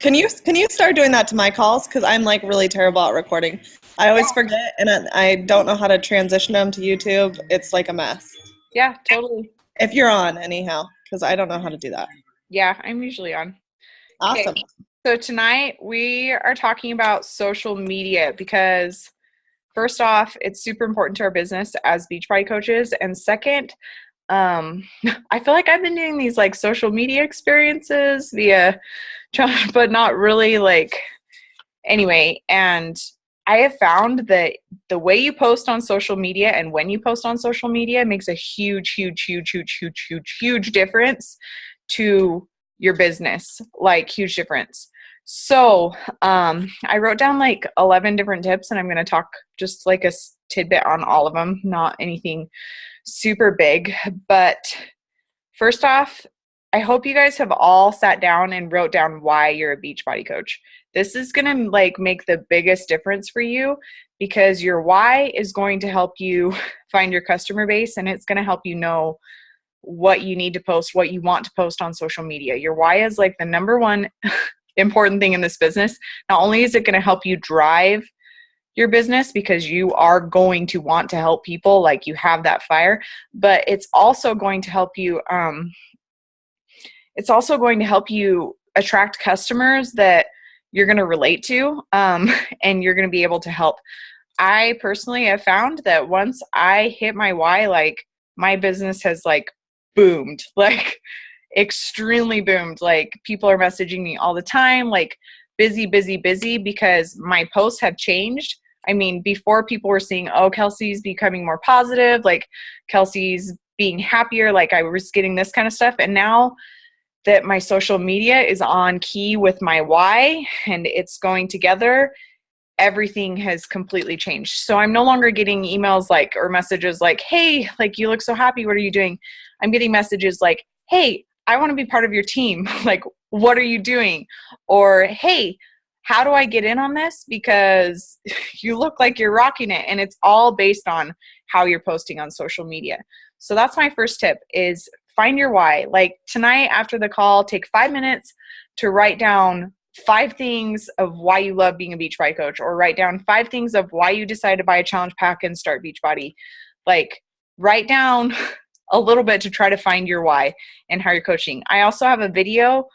Can you start doing that to my calls? Because I'm like really terrible at recording. I always forget, and I don't know how to transition them to YouTube. It's like a mess. Yeah, totally. If you're on, anyhow, because I don't know how to do that. Yeah, I'm usually on. Okay, Awesome. so tonight we are talking about social media because first off, it's super important to our business as Beachbody coaches, and second, I feel like I've been doing these like social media experiences via, but not really like anyway. And I have found that the way you post on social media and when you post on social media makes a huge, huge, huge, huge, huge, huge, huge difference to your business, like huge difference. So I wrote down like 11 different tips, and I'm going to talk just like a tidbit on all of them, not anything super big. But first off, I hope you guys have all sat down and wrote down why you're a Beachbody coach. This is going to like make the biggest difference for you because your why is going to help you find your customer base, and it's going to help you know what you need to post, what you want to post on social media. Your why is like the number one important thing in this business. Not only is it going to help you drive your business because you are going to want to help people, like you have that fire, but it's also going to help you attract customers that you're going to relate to, and you're going to be able to help. I personally have found that once I hit my why, like my business has like boomed, like extremely boomed. Like people are messaging me all the time, like busy, busy, busy, because my posts have changed. I mean, before people were seeing, oh, Kelsey's becoming more positive, like Kelsey's being happier, like I was getting this kind of stuff. And now that my social media is on key with my why and it's going together, everything has completely changed. So I'm no longer getting emails like, or messages like, hey, like you look so happy, what are you doing? I'm getting messages like, hey, I want to be part of your team. Like, what are you doing? Or, hey, how do I get in on this? Because you look like you're rocking it. And it's all based on how you're posting on social media. So that's my first tip is find your why. Like tonight after the call, take 5 minutes to write down 5 things of why you love being a Beachbody coach, or write down 5 things of why you decided to buy a challenge pack and start Beachbody. Like write down a little bit to try to find your why and how you're coaching. I also have a video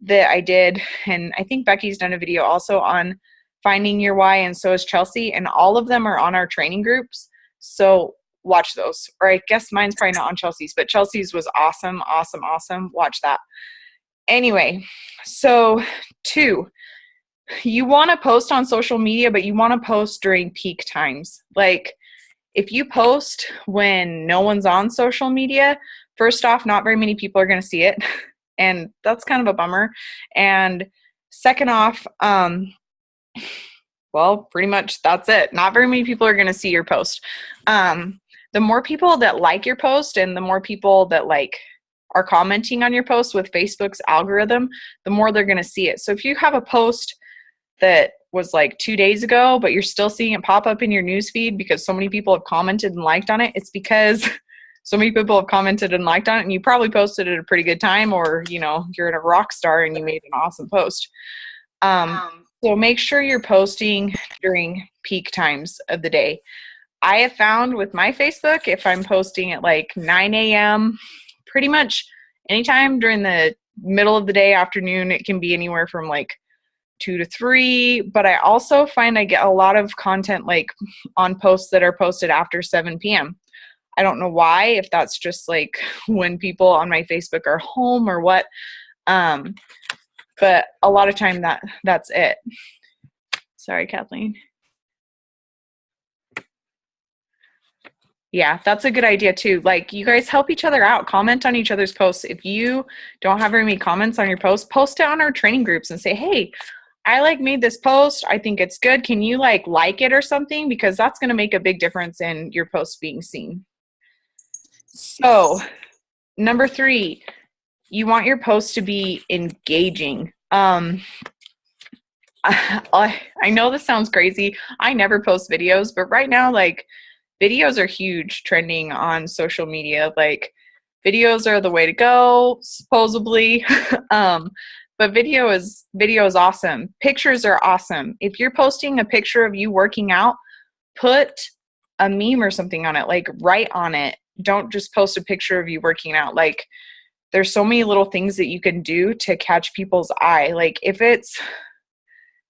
that I did, and I think Becky's done a video also on finding your why, and so is Chelsea, and all of them are on our training groups. So watch those. Or I guess mine's probably not on Chelsea's, but Chelsea's was awesome, awesome, awesome. Watch that. Anyway, so 2, you want to post on social media, but you want to post during peak times. Like if you post when no one's on social media, first off, not very many people are going to see it. And that's kind of a bummer. And second off, well, pretty much that's it. Not very many people are going to see your post. The more people that like your post and the more people that like are commenting on your post with Facebook's algorithm, the more they're going to see it. So if you have a post that was like 2 days ago, but you're still seeing it pop up in your newsfeed because so many people have commented and liked on it, it's because so many people have commented and liked on it, and you probably posted at a pretty good time, or, you know, you're in a rock star and you made an awesome post. So make sure you're posting during peak times of the day. I have found with my Facebook, if I'm posting at like 9 a.m., pretty much anytime during the middle of the day, afternoon, it can be anywhere from like 2 to 3. But I also find I get a lot of content like on posts that are posted after 7 p.m. I don't know why, if that's just like when people on my Facebook are home or what. But a lot of time that's it. Sorry, Kathleen. Yeah, that's a good idea too. Like you guys help each other out, comment on each other's posts. If you don't have very many comments on your post, post it on our training groups and say, hey, I like made this post. I think it's good. Can you like it or something? Because that's going to make a big difference in your post being seen. So number 3, you want your post to be engaging. I know this sounds crazy. I never post videos, but right now, like videos are huge trending on social media. Like videos are the way to go, supposedly. but video is awesome. Pictures are awesome. If you're posting a picture of you working out, put a meme or something on it, like write on it. Don't just post a picture of you working out. Like there's so many little things that you can do to catch people's eye. Like if it's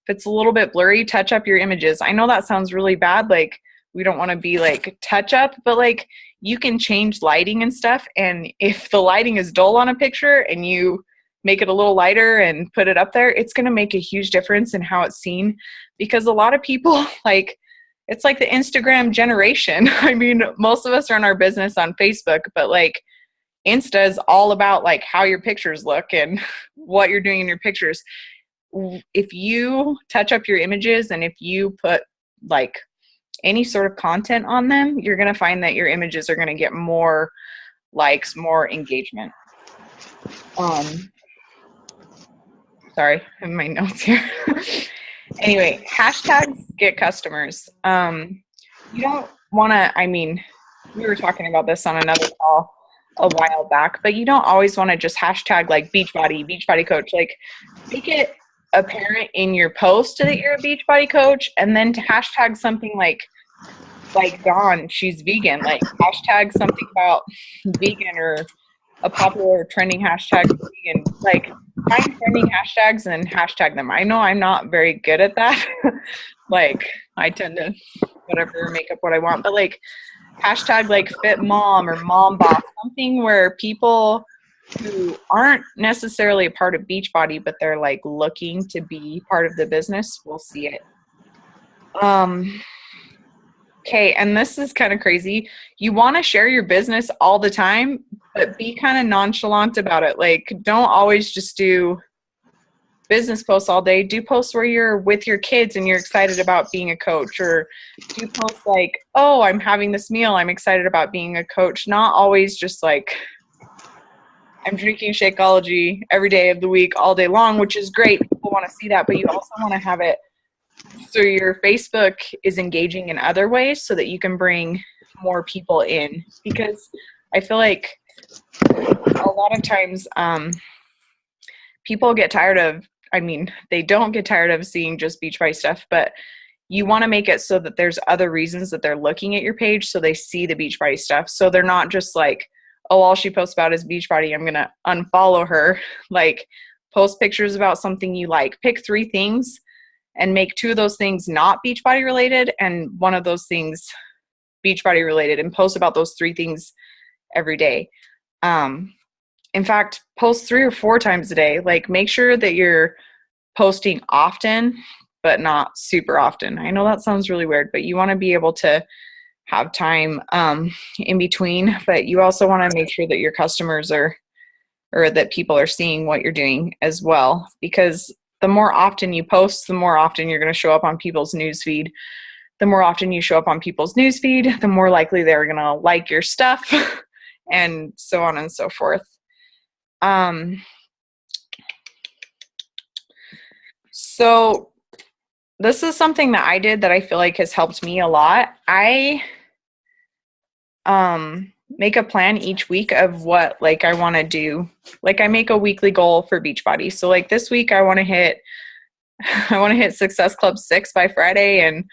a little bit blurry, touch up your images. I know that sounds really bad. Like we don't want to be like touch up, but like you can change lighting and stuff. And if the lighting is dull on a picture and you make it a little lighter and put it up there, it's going to make a huge difference in how it's seen. Because a lot of people, like, it's like the Instagram generation. I mean, most of us are in our business on Facebook, but like Insta is all about like how your pictures look and what you're doing in your pictures. If you touch up your images and if you put like any sort of content on them, you're going to find that your images are going to get more likes, more engagement. Sorry, I have my notes here. Anyway, hashtags get customers. You don't want to, I mean, we were talking about this on another call a while back, but you don't always want to just hashtag like Beachbody coach. Like make it apparent in your post that you're a Beachbody coach, and then to hashtag something like Dawn, she's vegan, like hashtag something about vegan or a popular trending hashtag for vegan. Like find trending hashtags and hashtag them. I know I'm not very good at that. Like I tend to whatever, make up what I want, but like hashtag like fit mom or mom boss, something where people who aren't necessarily a part of Beachbody, but they're like looking to be part of the business will see it. Okay, and this is kind of crazy. You want to share your business all the time, but be kind of nonchalant about it. Like, don't always just do business posts all day. Do posts where you're with your kids and you're excited about being a coach, or do posts like, oh, I'm having this meal, I'm excited about being a coach. Not always just like, I'm drinking Shakeology every day of the week, all day long, which is great. People want to see that, but you also want to have it so your Facebook is engaging in other ways so that you can bring more people in. Because I feel like a lot of times people get tired of, I mean, they don't get tired of seeing just Beachbody stuff, but you want to make it so that there's other reasons that they're looking at your page so they see the Beachbody stuff. So they're not just like, oh, all she posts about is Beachbody, I'm going to unfollow her. Like, post pictures about something you like. Pick 3 things and make 2 of those things not Beachbody related and 1 of those things Beachbody related, and post about those 3 things every day. In fact, post 3 or 4 times a day. Like, make sure that you're posting often, but not super often. I know that sounds really weird, but you want to be able to have time in between, but you also want to make sure that your customers are, or that people are seeing what you're doing as well. Because the more often you post, the more often you're going to show up on people's newsfeed. The more often you show up on people's newsfeed, the more likely they're going to like your stuff, and so on and so forth. So this is something that I did that I feel like has helped me a lot. I make a plan each week of what like I want to do. Like I make a weekly goal for Beachbody. So like this week I want to hit Success Club 6 by Friday, and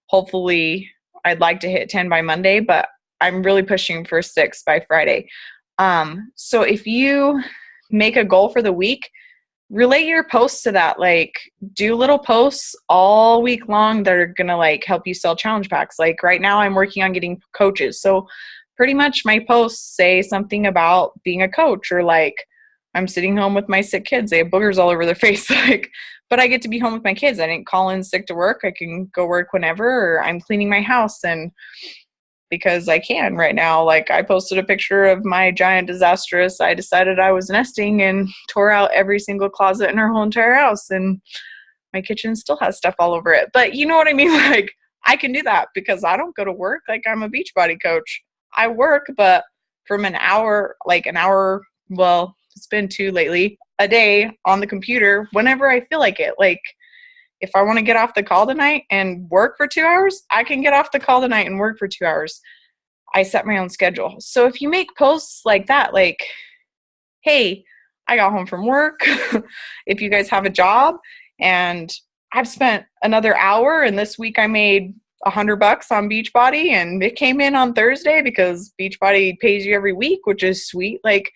hopefully I'd like to hit 10 by Monday, but I'm really pushing for 6 by Friday. So if you make a goal for the week, relate your posts to that. Like, do little posts all week long that are going to like help you sell challenge packs. Like right now I'm working on getting coaches. So pretty much my posts say something about being a coach, or like I'm sitting home with my sick kids. They have boogers all over their face. Like, but I get to be home with my kids. I didn't call in sick to work. I can go work whenever, or I'm cleaning my house, and because I can right now. Like I posted a picture of my giant disastrous. I decided I was nesting and tore out every single closet in our whole entire house, and my kitchen still has stuff all over it. But you know what I mean? Like I can do that because I don't go to work. Like I'm a Beachbody coach. I work, but from an hour, well, it's been 2 lately, a day on the computer whenever I feel like it. Like if I want to get off the call tonight and work for 2 hours, I can get off the call tonight and work for 2 hours. I set my own schedule. So if you make posts like that, like, hey, I got home from work. If you guys have a job, and I've spent another hour, and this week I made $100 on Beachbody, and it came in on Thursday because Beachbody pays you every week, which is sweet. Like,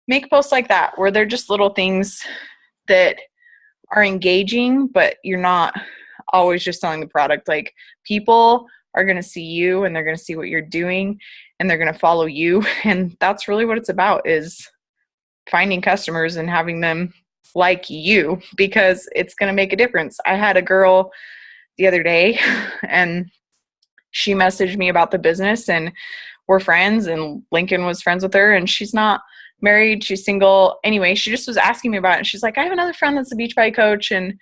make posts like that where they're just little things that are engaging, but you're not always just selling the product. Like, people are going to see you, and they're going to see what you're doing, and they're going to follow you. And that's really what it's about, is finding customers and having them like you, because it's going to make a difference. I had a girl the other day, and she messaged me about the business, and we're friends, and Lincoln was friends with her, and she's not married, she's single. Anyway, she just was asking me about it, and she's like, I have another friend that's a Beachbody coach, and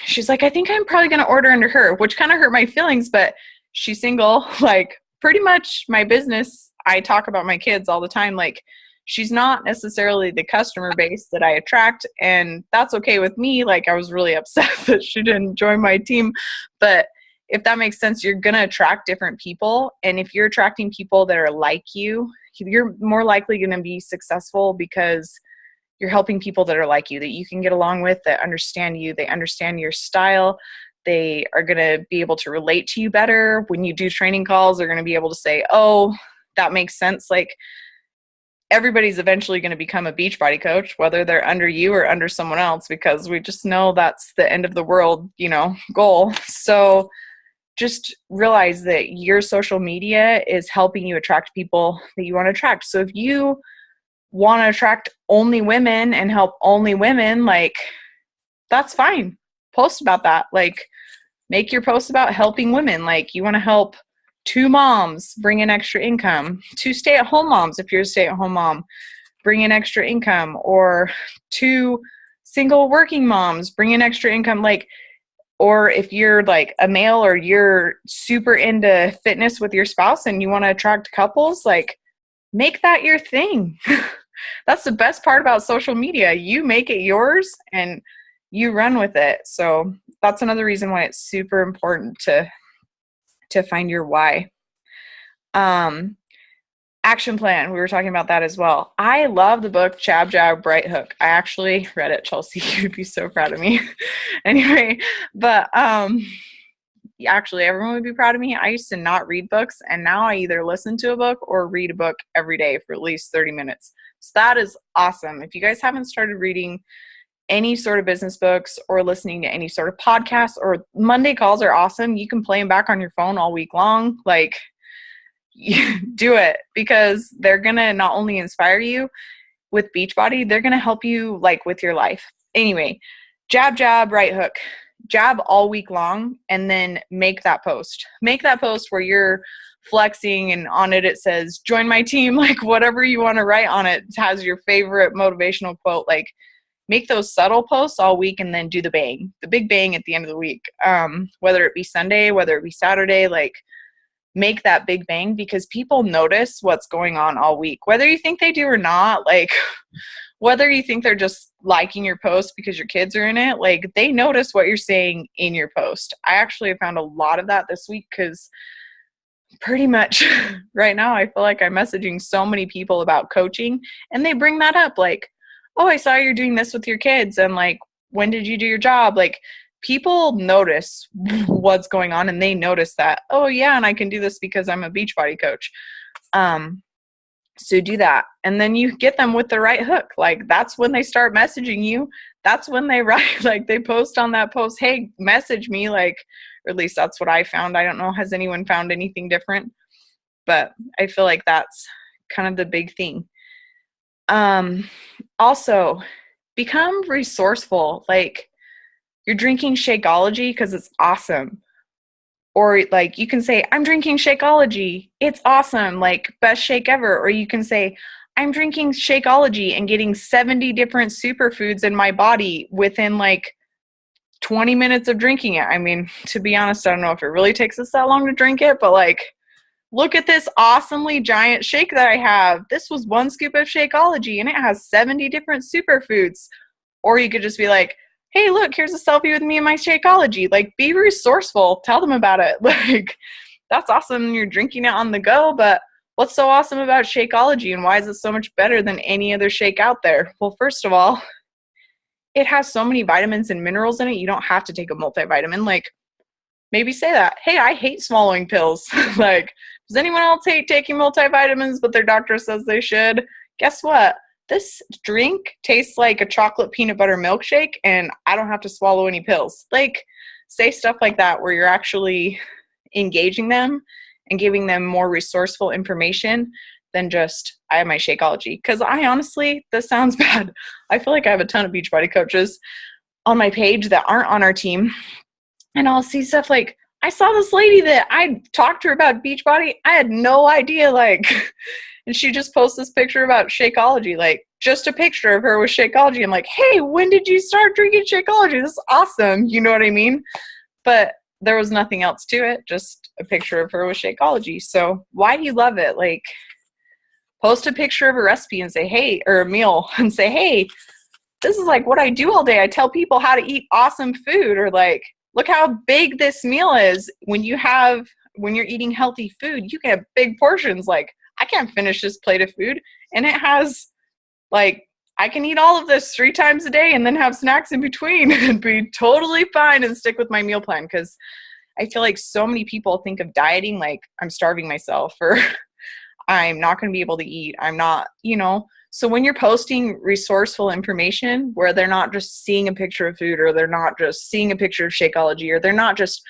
she's like, I think I'm probably going to order under her, which kind of hurt my feelings, but she's single. Like, pretty much my business, I talk about my kids all the time. Like, she's not necessarily the customer base that I attract, and that's okay with me. Like, I was really upset that she didn't join my team, but if that makes sense, you're going to attract different people. And if you're attracting people that are like you, you're more likely going to be successful, because you're helping people that are like you, that you can get along with, that understand you, they understand your style. They are going to be able to relate to you better. When you do training calls, they're going to be able to say, oh, that makes sense. Like, everybody's eventually going to become a Beachbody coach, whether they're under you or under someone else, because we just know that's the end of the world, goal. So just realize that your social media is helping you attract people that you want to attract. So if you want to attract only women and help only women, like, that's fine. Post about that. Like, make your post about helping women. Like, you want to help 2 moms bring in extra income, 2 stay-at-home moms, if you're a stay-at-home mom, bring in extra income, or 2 single working moms bring in extra income. Like, or if you're like a male, or you're super into fitness with your spouse and you want to attract couples, like, make that your thing. That's the best part about social media. You make it yours and you run with it. So that's another reason why it's super important to find your why. Action plan. We were talking about that as well. I love the book Jab, Jab, Right Hook. I actually read it, Chelsea. You'd be so proud of me. Anyway, but actually, everyone would be proud of me. I used to not read books, and now I either listen to a book or read a book every day for at least 30 minutes. So that is awesome. If you guys haven't started reading any sort of business books or listening to any sort of podcast, or Monday calls are awesome. You can play them back on your phone all week long. Like, do it, because they're going to not only inspire you with Beachbody, they're going to help you, like, with your life. Anyway, jab, jab, right hook. Jab all week long, and then make that post. Make that post where you're flexing, and on it says, join my team, like, whatever you want to write on it. It has your favorite motivational quote. Like, make those subtle posts all week, and then do the bang, the big bang at the end of the week. Whether it be Sunday, whether it be Saturday, like, make that big bang, because people notice what's going on all week, whether you think they do or not. Like, whether you think they're just liking your post because your kids are in it, like, they notice what you're saying in your post. I actually have found a lot of that this week, because pretty much right now I feel like I'm messaging so many people about coaching, and they bring that up. Like, oh, I saw you're doing this with your kids, and like, when did you do your job? Like, people notice what's going on, and they notice that, oh yeah, and I can do this because I'm a Beachbody coach. So do that. And then you get them with the right hook. Like, that's when they start messaging you. That's when they write, like, they post on that post, hey, message me, like, or at least that's what I found. I don't know, has anyone found anything different? But I feel like that's kind of the big thing. Also, become resourceful. Like, you're drinking Shakeology because it's awesome. Or, like, you can say, I'm drinking Shakeology. It's awesome. Like, best shake ever. Or you can say, I'm drinking Shakeology and getting 70 different superfoods in my body within, like, 20 minutes of drinking it. I mean, to be honest, I don't know if it really takes us that long to drink it, but, like, look at this awesomely giant shake that I have. This was 1 scoop of Shakeology, and it has 70 different superfoods. Or you could just be like, hey, look, here's a selfie with me and my Shakeology. Like, be resourceful. Tell them about it. Like, that's awesome. You're drinking it on the go, but what's so awesome about Shakeology and why is it so much better than any other shake out there? Well, first of all, it has so many vitamins and minerals in it. You don't have to take a multivitamin. Like, maybe say that, hey, I hate swallowing pills. Like, does anyone else hate taking multivitamins, but their doctor says they should? Guess what? This drink tastes like a chocolate peanut butter milkshake, and I don't have to swallow any pills. Like, say stuff like that where you're actually engaging them and giving them more resourceful information than just, I have my Shakeology. Because I honestly, this sounds bad, I feel like I have a ton of Beachbody coaches on my page that aren't on our team. And I'll see stuff like, I saw this lady that I talked to her about Beachbody. I had no idea, like, and she just posts this picture about Shakeology, like just a picture of her with Shakeology. I'm like, hey, when did you start drinking Shakeology? This is awesome. You know what I mean? But there was nothing else to it, just a picture of her with Shakeology. So why do you love it? Like, post a picture of a recipe and say, hey, or a meal and say, hey, this is like what I do all day. I tell people how to eat awesome food, or like, look how big this meal is. When you're eating healthy food, you can have big portions. Like, I can't finish this plate of food. And it has, like, I can eat all of this 3 times a day and then have snacks in between and be totally fine and stick with my meal plan. Because I feel like so many people think of dieting like I'm starving myself, or I'm not going to be able to eat. I'm not, So when you're posting resourceful information where they're not just seeing a picture of food, or they're not just seeing a picture of Shakeology, or they're not just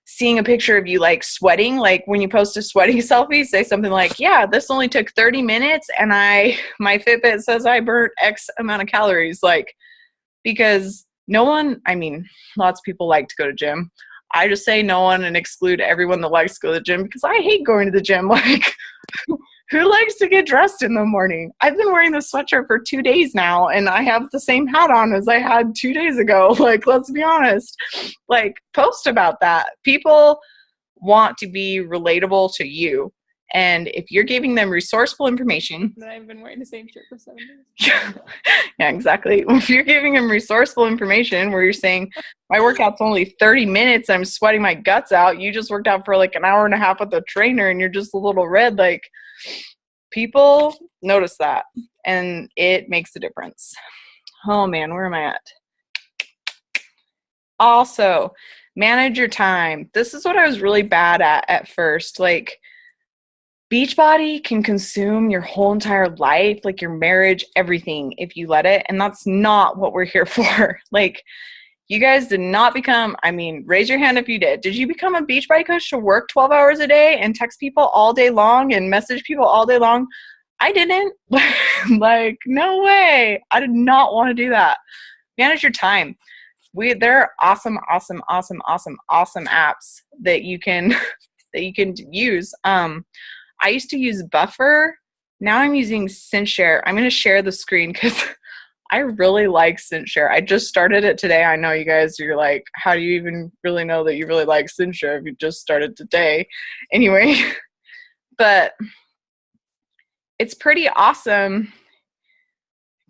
seeing a picture of you like sweating, like when you post a sweating selfie, say something like, yeah, this only took 30 minutes and my Fitbit says I burnt X amount of calories. Like, because lots of people like to go to gym. I just say no one and exclude everyone that likes to go to the gym, because I hate going to the gym. Like, who likes to get dressed in the morning? I've been wearing this sweatshirt for 2 days now, and I have the same hat on as I had 2 days ago. Like, let's be honest. Like, post about that. People want to be relatable to you. And if you're giving them resourceful information. I've been wearing the same shirt for 7 days. Yeah, exactly. If you're giving them resourceful information where you're saying, my workout's only 30 minutes, I'm sweating my guts out. You just worked out for like an hour and a half with the trainer and you're just a little red. Like, people notice that, and it makes a difference. Oh man, where am I at? Also, manage your time. This is what I was really bad at first. Like, Beachbody can consume your whole entire life, like your marriage, everything, if you let it. And that's not what we're here for. Like, you guys did not become, raise your hand if you did. Did you become a Beachbody coach to work 12 hours a day and text people all day long and message people all day long? I didn't. Like, no way. I did not want to do that. Manage your time. There are awesome apps that you can use. I used to use Buffer. Now I'm using ScentShare. I'm going to share the screen because I really like ScentShare. I just started it today. I know you guys, you're like, how do you even really know that you really like ScentShare if you just started today? Anyway, but it's pretty awesome.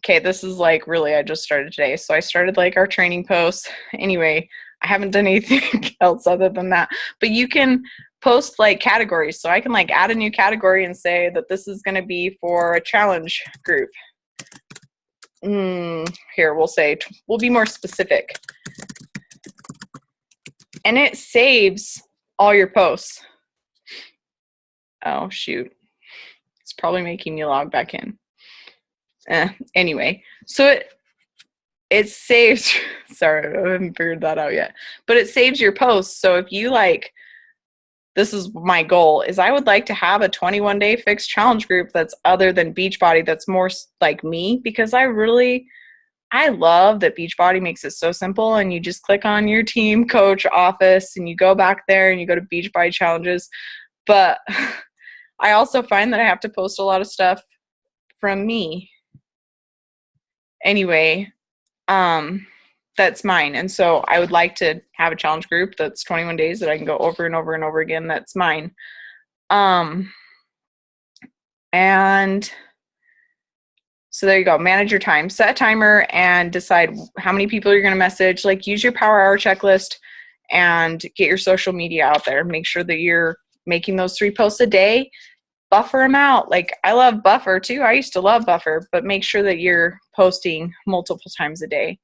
Okay, this is like, really, I just started today. So I started like our training posts. Anyway, I haven't done anything else other than that. But you can post like categories. So I can like add a new category and say that this is going to be for a challenge group. Here, we'll be more specific. And it saves all your posts. Oh, shoot. It's probably making me log back in. Anyway, so it saves, sorry, I haven't figured that out yet, but it saves your posts. So if you like, this is my goal, is I would like to have a 21-day fixed challenge group that's other than Beachbody, that's more like me, because I love that Beachbody makes it so simple, and you just click on your team coach office and you go back there and you go to Beachbody challenges. But I also find that I have to post a lot of stuff from me. Anyway, that's mine. And so I would like to have a challenge group that's 21 days that I can go over and over and over again. That's mine. And so there you go. Manage your time. Set a timer and decide how many people you're going to message. Like, use your power hour checklist and get your social media out there. Make sure that you're making those 3 posts a day. buffer them out. Like, I love buffer too. I used to love buffer, but make sure that you're posting multiple times a day.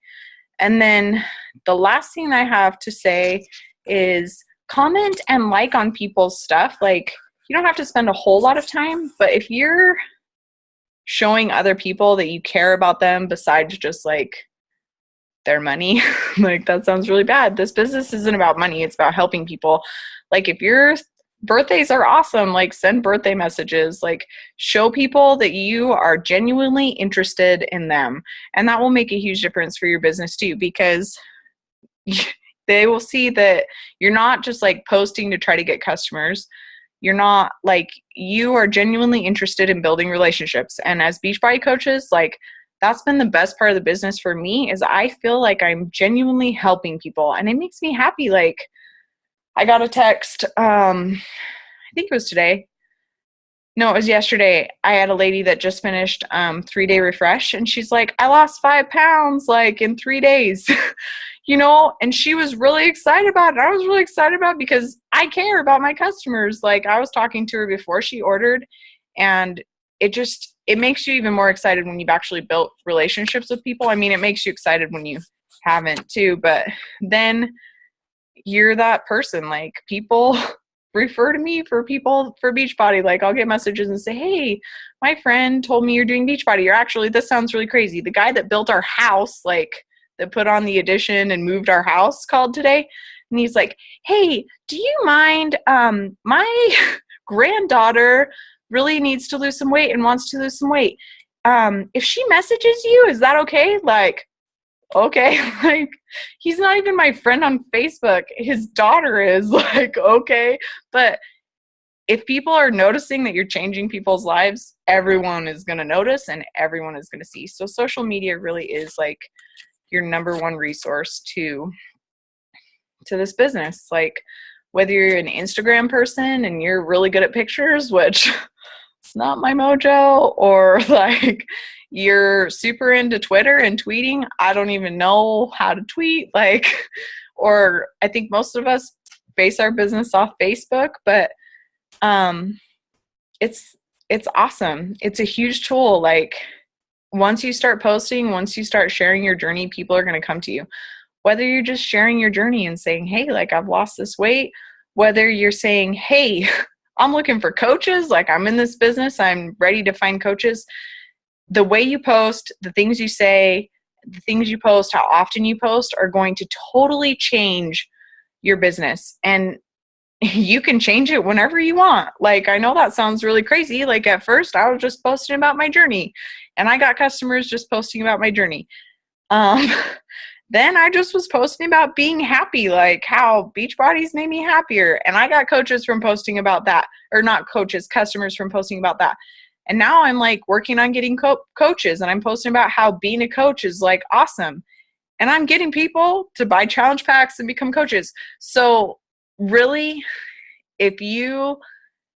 And then the last thing I have to say is comment and like on people's stuff. Like, you don't have to spend a whole lot of time, but if you're showing other people that you care about them besides just like their money, like, that sounds really bad. This business isn't about money. It's about helping people. Like, if your birthdays are awesome, like, send birthday messages, like, show people that you are genuinely interested in them. And that will make a huge difference for your business too, because they will see that you're not just like posting to try to get customers. You're not, like, you are genuinely interested in building relationships. And as Beachbody coaches, like, that's been the best part of the business for me, is I feel like I'm genuinely helping people, and it makes me happy. Like, I got a text, I think it was today. No, it was yesterday. I had a lady that just finished 3-day refresh, and she's like, I lost 5 pounds like in 3 days. You know, and she was really excited about it. I was really excited about it because I care about my customers. Like, I was talking to her before she ordered, and it makes you even more excited when you've actually built relationships with people. I mean, it makes you excited when you haven't too, but then you're that person. Like, people refer to me for Beachbody. Like, I'll get messages and say, hey, my friend told me you're doing Beachbody. You're actually, this sounds really crazy. The guy that built our house, like, that put on the addition and moved our house, called today. And he's like, hey, do you mind, my granddaughter really needs to lose some weight and wants to lose some weight. If she messages you, is that okay? Like, okay. Like, he's not even my friend on Facebook. His daughter is. Like, okay. But if people are noticing that you're changing people's lives, everyone is going to notice and everyone is going to see. So social media really is like your number one resource to this business. Like, whether you're an Instagram person and you're really good at pictures, which it's not my mojo, or like you're super into Twitter and tweeting. I don't even know how to tweet. Like, or I think most of us base our business off Facebook, but it's awesome. It's a huge tool. Like, once you start posting, once you start sharing your journey, people are going to come to you. Whether you're just sharing your journey and saying, hey, like, I've lost this weight, whether you're saying, hey, I'm looking for coaches, like, I'm in this business, I'm ready to find coaches. The way you post, the things you say, the things you post, how often you post are going to totally change your business. And you can change it whenever you want. Like, I know that sounds really crazy. Like, at first I was just posting about my journey and I got customers just posting about my journey. Then I just was posting about being happy, like how Beachbody's made me happier. And I got coaches from posting about that, or not coaches, customers from posting about that. And now I'm like working on getting coaches, and I'm posting about how being a coach is like awesome. And I'm getting people to buy challenge packs and become coaches. So really, if you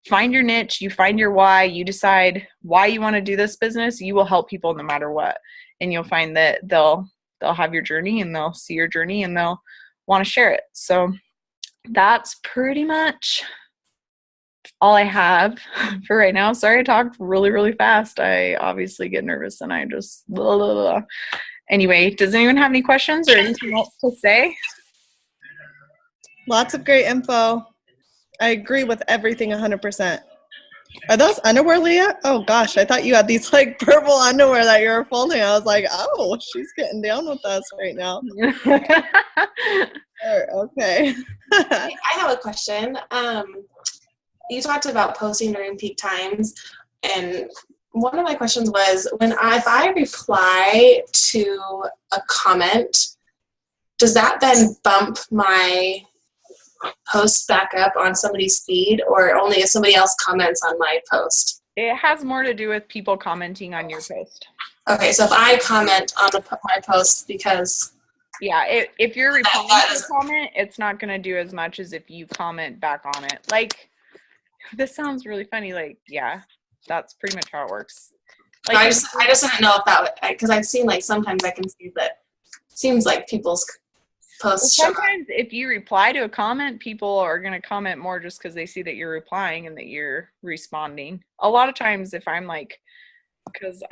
find your niche, you find your why, you decide why you want to do this business, you will help people no matter what. And you'll find that they'll have your journey and they'll see your journey and they'll want to share it. So that's pretty much all I have for right now. Sorry, I talked really, really fast. I obviously get nervous and I just blah, blah, blah. Anyway, does anyone have any questions or anything else to say? Lots of great info. I agree with everything 100%. Are those underwear, Leah? Oh gosh, I thought you had these like purple underwear that you were folding. I was like, oh, she's getting down with us right now. Okay. I have a question. You talked about posting during peak times, and one of my questions was, if I reply to a comment, does that then bump my post back up on somebody's feed, or only if somebody else comments on my post? It has more to do with people commenting on your post. Okay, so if I comment on my post because... Yeah, if you're replying to a comment, it's not going to do as much as if you comment back on it. Like, this sounds really funny. Like, yeah, that's pretty much how it works. Like, I just didn't know if that, because I've seen, like, sometimes I can see that it seems like people's posts show up. Sometimes if you reply to a comment, people are going to comment more just because they see that you're replying and that you're responding. A lot of times if I'm like, because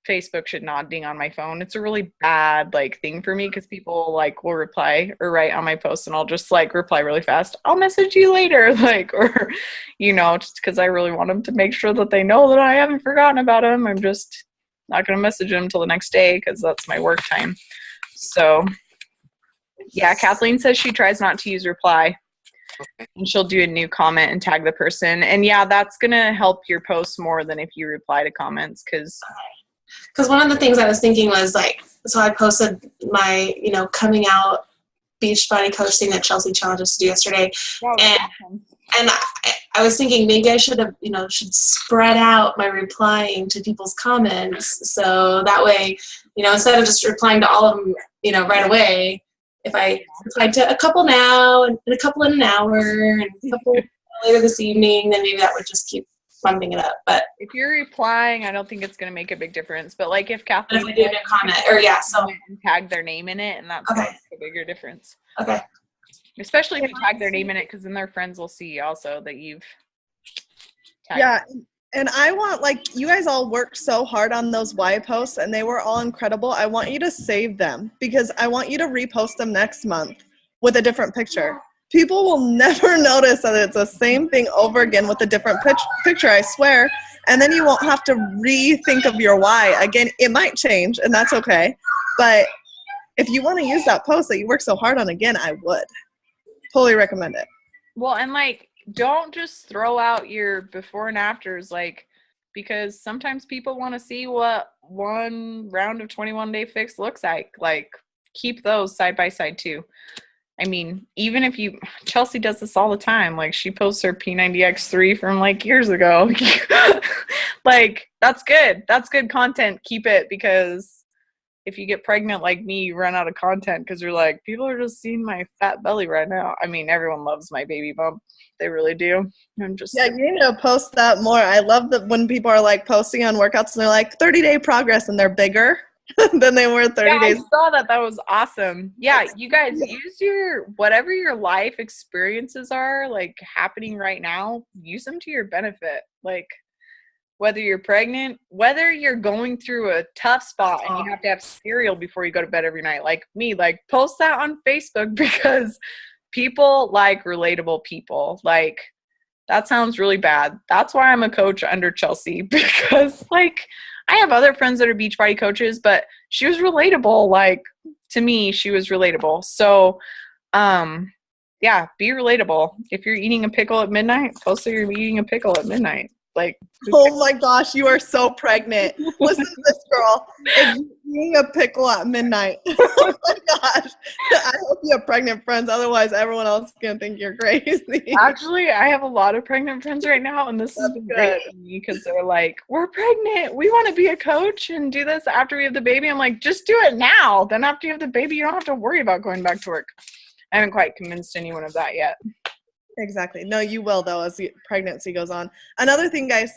Facebook should not ding on my phone. It's a really bad like thing for me because people like will reply or write on my post and I'll just like reply really fast. I'll message you later, like, or, you know, just because I really want them to make sure that they know that I haven't forgotten about them. I'm just not going to message them until the next day because that's my work time. So yeah, Kathleen says she tries not to use reply. And she'll do a new comment and tag the person. And yeah, that's going to help your post more than if you reply to comments because one of the things I was thinking was like, so I posted my, coming out beach body coach thing that Chelsea challenged us to do yesterday. And I was thinking maybe I should have, should spread out my replying to people's comments. So that way, instead of just replying to all of them, right away, if I replied to a couple now and a couple in an hour and a couple later this evening, then maybe that would just keep bumping it up. But if you're replying, I don't think it's going to make a big difference. But like if Kathleen did a comment and tag their name in it, and that's a bigger difference. Okay. Especially if you tag their name in it, because then their friends will see also that you've tagged. Yeah. And I want, like, you guys all worked so hard on those Y posts, and they were all incredible. I want you to save them because I want you to repost them next month with a different picture. People will never notice that it's the same thing over again with a different picture, I swear. And then you won't have to rethink of your why. Again, it might change, and that's okay. But if you want to use that post that you worked so hard on again, I would. Totally recommend it. Well, and, like, don't just throw out your before and afters, like, because sometimes people want to see what one round of 21-day fix looks like. Like, keep those side by side, too. I mean, even if Chelsea does this all the time. Like, she posts her P90X3 from, like, years ago. Like, that's good. That's good content. Keep it, because if you get pregnant like me, you run out of content because you're like, people are just seeing my fat belly right now. I mean, everyone loves my baby bump. They really do. I'm just you need to post that more. I love that when people are like posting on workouts and they're like 30-day progress and they're bigger than they were 30 days. I saw that. That was awesome. Yeah, you guys use whatever your life experiences are like happening right now, use them to your benefit. Like, whether you're pregnant, whether you're going through a tough spot and you have to have cereal before you go to bed every night, like me, like, post that on Facebook because people like relatable people. Like, that sounds really bad. That's why I'm a coach under Chelsea, because, like, I have other friends that are Beachbody coaches, but she was relatable. Like, to me, she was relatable. So, yeah, be relatable. If you're eating a pickle at midnight, post that you're eating a pickle at midnight. Like, oh my gosh, you are so pregnant. Listen to this girl. If you're eating a pickle at midnight. Oh my gosh. I hope you have pregnant friends. Otherwise, everyone else is going to think you're crazy. Actually, I have a lot of pregnant friends right now, and this is great for me because they're like, we're pregnant. We want to be a coach and do this after we have the baby. I'm like, just do it now. Then after you have the baby, you don't have to worry about going back to work. I haven't quite convinced anyone of that yet. Exactly. No, you will, though, as pregnancy goes on. Another thing, guys,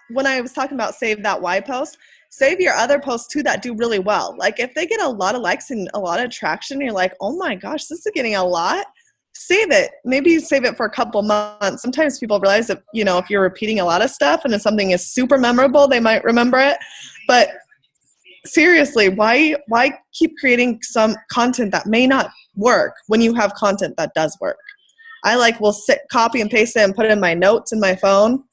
when I was talking about save that Y post, save your other posts, too, that do really well. Like, if they get a lot of likes and a lot of traction, you're like, oh, my gosh, this is getting a lot. Save it. Maybe save it for a couple months. Sometimes people realize that, if you're repeating a lot of stuff and if something is super memorable, they might remember it. But seriously, why keep creating some content that may not work when you have content that does work? I will copy and paste it and put it in my notes in my phone,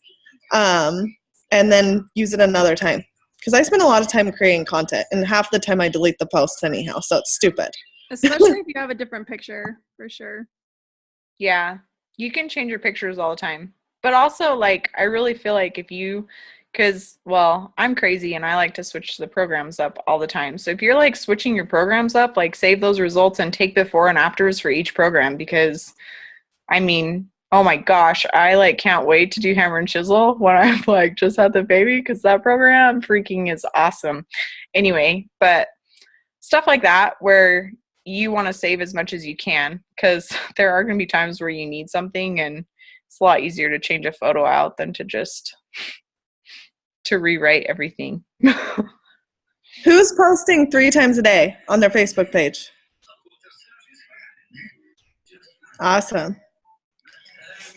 and then use it another time. Because I spend a lot of time creating content, and half the time I delete the posts anyhow, so it's stupid. Especially if you have a different picture, for sure. Yeah, you can change your pictures all the time. But also, like, I really feel like because, well, I'm crazy and I like to switch the programs up all the time. So if you're, like, switching your programs up, like, save those results and take before and afters for each program because – I mean, oh my gosh, I can't wait to do hammer and chisel when I'm just had the baby because that program freaking is awesome. Anyway, but stuff like that where you want to save as much as you can because there are going to be times where you need something and it's a lot easier to change a photo out than to rewrite everything. Who's posting 3 times a day on their Facebook page? Awesome.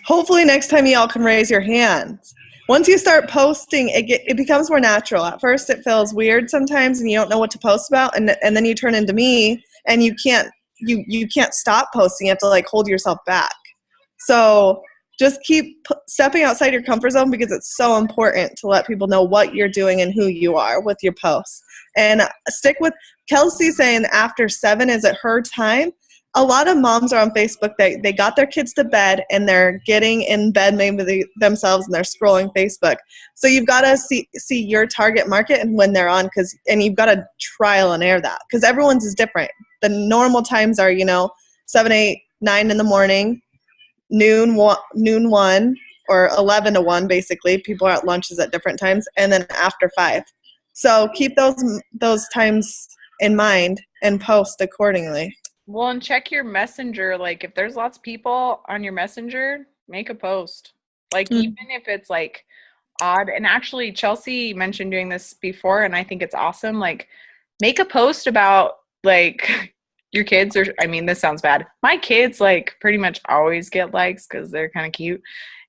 Hopefully next time y'all can raise your hands. Once you start posting, it becomes more natural. At first it feels weird sometimes and you don't know what to post about, and then you turn into me and you can't stop posting. You have to like hold yourself back. So just keep stepping outside your comfort zone, because it's so important to let people know what you're doing and who you are with your posts. And stick with Kelsey saying after 7 is it her time. A lot of moms are on Facebook. They got their kids to bed and they're getting in bed maybe themselves and they're scrolling Facebook. So you've got to see your target market and when they're on, and you've got to trial and error that, because everyone's is different. The normal times are 7, 8, 9 in the morning, noon 1, or 11 to 1 basically. People are at lunches at different times, and then after 5. So keep those times in mind and post accordingly. Well, and check your messenger. Like, if there's lots of people on your messenger, make a post. Like, even if it's like odd. And actually, Chelsea mentioned doing this before, and I think it's awesome. Like, make a post about like your kids are, I mean, this sounds bad. My kids like pretty much always get likes because they're kind of cute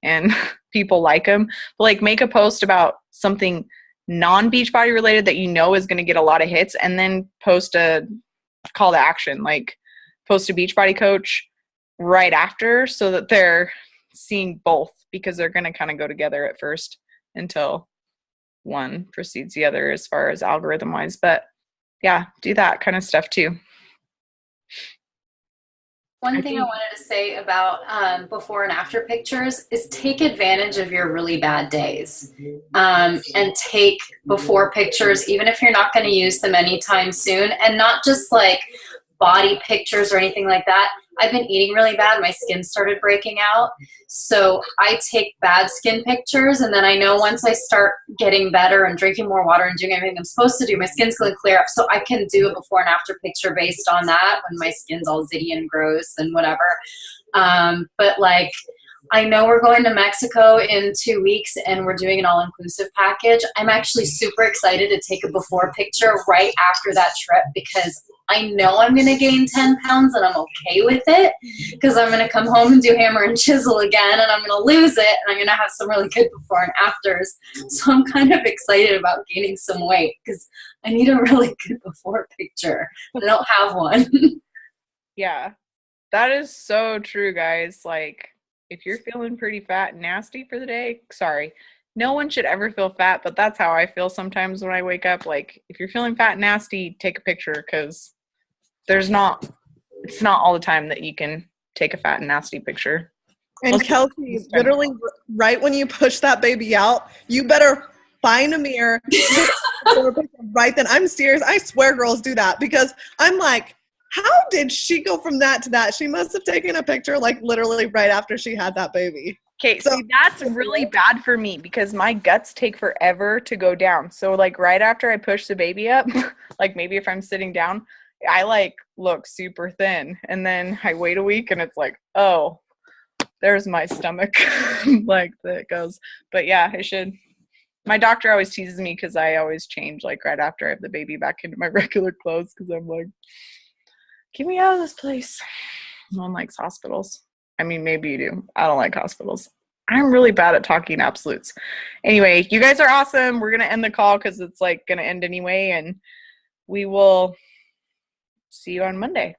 and people like them. But like, make a post about something non-Beachbody related that is going to get a lot of hits, and then post a call to action, like post a Beachbody coach right after, so that they're seeing both, because they're going to kind of go together at first until one precedes the other as far as algorithm wise. But yeah, do that kind of stuff too. One thing I wanted to say about before and after pictures is take advantage of your really bad days, and take before pictures, even if you're not going to use them anytime soon, and not just like body pictures or anything like that. I've been eating really bad. My skin started breaking out. So I take bad skin pictures, and then I know once I start getting better and drinking more water and doing everything I'm supposed to do, my skin's going to clear up. So I can do a before and after picture based on that when my skin's all zitty and gross and whatever. But like, I know we're going to Mexico in 2 weeks and we're doing an all-inclusive package. I'm actually super excited to take a before picture right after that trip, because I know I'm going to gain 10 pounds and I'm okay with it, because I'm going to come home and do hammer and chisel again, and I'm going to lose it, and I'm going to have some really good before and afters. So I'm kind of excited about gaining some weight, because I need a really good before picture. I don't have one. Yeah, that is so true, guys. Like, if you're feeling pretty fat and nasty for the day, sorry. No one should ever feel fat, but that's how I feel sometimes when I wake up. Like, if you're feeling fat and nasty, take a picture, because it's not all the time that you can take a fat and nasty picture. And Kelsey, literally right when you push that baby out, you better find a mirror, right then. I'm serious. I swear girls do that, because I'm like, how did she go from that to that? She must have taken a picture like literally right after she had that baby. Okay, so see, that's really bad for me, because my guts take forever to go down. So like right after I push the baby up, like maybe if I'm sitting down, I like look super thin, and then I wait a week and it's like, oh, there's my stomach. Like that goes. But yeah, I should. My doctor always teases me because I always change like right after I have the baby back into my regular clothes, because I'm like, get me out of this place. No one likes hospitals. I mean, maybe you do. I don't like hospitals. I'm really bad at talking absolutes. Anyway, you guys are awesome. We're going to end the call because it's like going to end anyway, and we will see you on Monday.